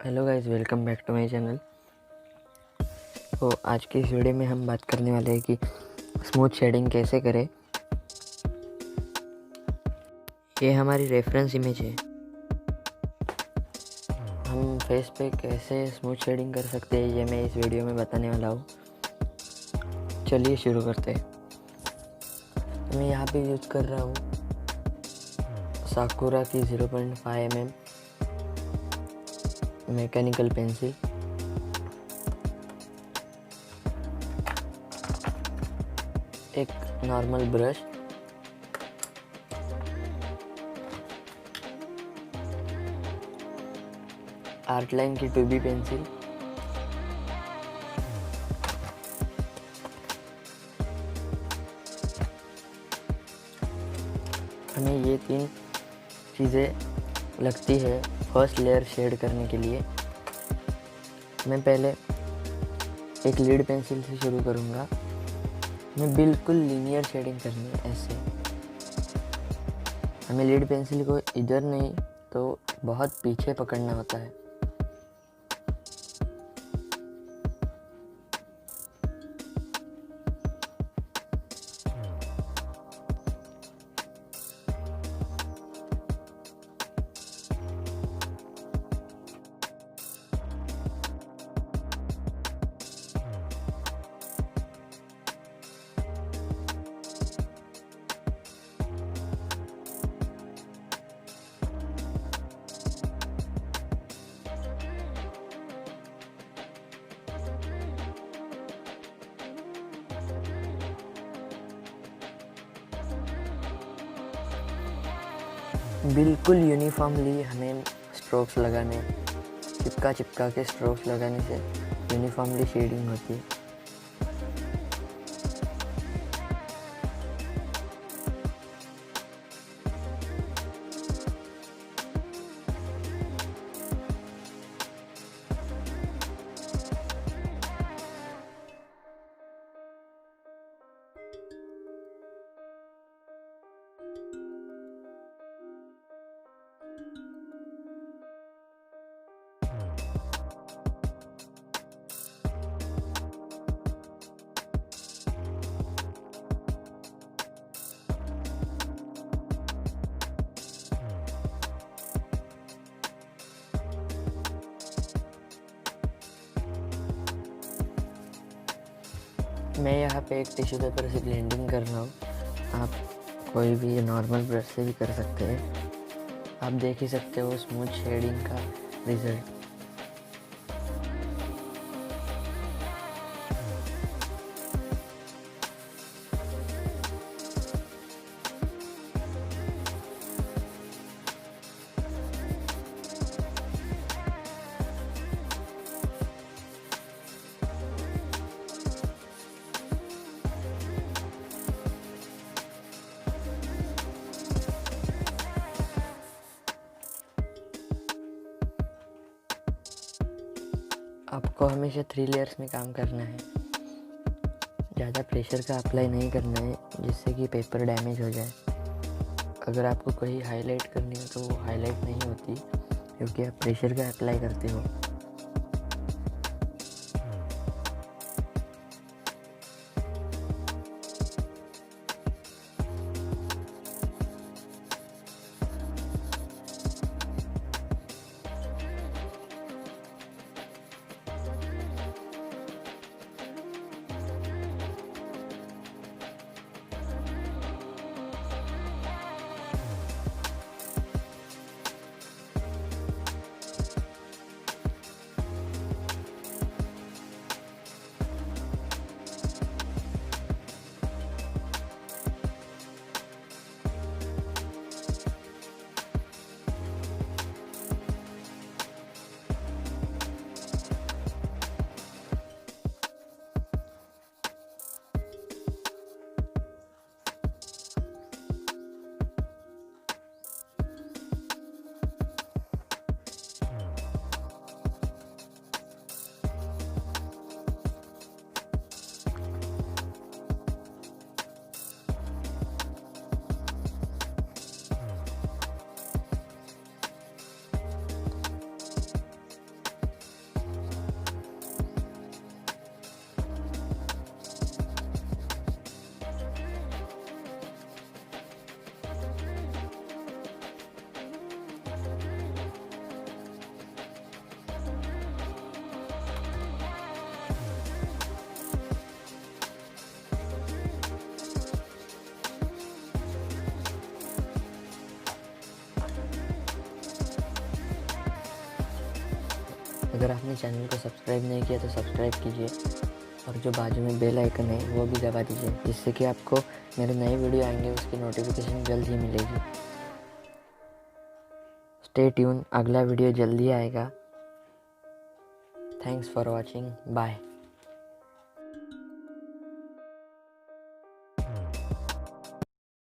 Hello guys, welcome back to my channel. तो आज की इस वीडियो में हम बात करने वाले हैं कि स्मूथ शेडिंग कैसे करें। ये हमारी रेफरेंस इमेज है। हम फेस पे कैसे स्मूथ शेडिंग कर सकते हैं ये मैं इस वीडियो में बताने वाला हूँ। चलिए शुरू करते हैं। मैं यहाँ पे यूज़ कर रहा हूँ साकुरा की 0.5 mm मैकेनिकल पेंसिल। एक नॉर्मल ब्रश, आर्ट लाइन की 2B पेंसिल, हमें ये 3 चीज़ें लगती है फर्स्ट लेयर शेड करने के लिए। मैं पहले एक लीड पेंसिल से शुरू करूँगा। मैं बिल्कुल लीनियर शेडिंग करनी है ऐसे। हमें लीड पेंसिल को इधर नहीं तो बहुत पीछे पकड़ना होता है। बिल्कुल यूनिफॉर्मली हमें स्ट्रोक्स लगाने, चिपका के स्ट्रोक्स लगाने से यूनिफॉर्मली शेडिंग होती है। मैं यहाँ पे एक टिश्यू पेपर से ब्लेंडिंग कर रहा हूँ। आप कोई भी नॉर्मल ब्रश से भी कर सकते हैं। आप देख ही सकते हो स्मूथ शेडिंग का रिजल्ट। आपको हमेशा 3 लेयर्स में काम करना है। ज़्यादा प्रेशर का अप्लाई नहीं करना है जिससे कि पेपर डैमेज हो जाए। अगर आपको कोई हाईलाइट करनी है तो वो हाईलाइट नहीं होती क्योंकि आप प्रेशर का अप्लाई करते हो। अगर आपने चैनल को सब्सक्राइब नहीं किया तो सब्सक्राइब कीजिए और जो बाजू में बेल आइकन है वो भी दबा दीजिए, जिससे कि आपको मेरे नए वीडियो आएंगे उसकी नोटिफिकेशन जल्द ही मिलेगी। स्टे ट्यून, अगला वीडियो जल्दी आएगा। Thanks for watching, bye.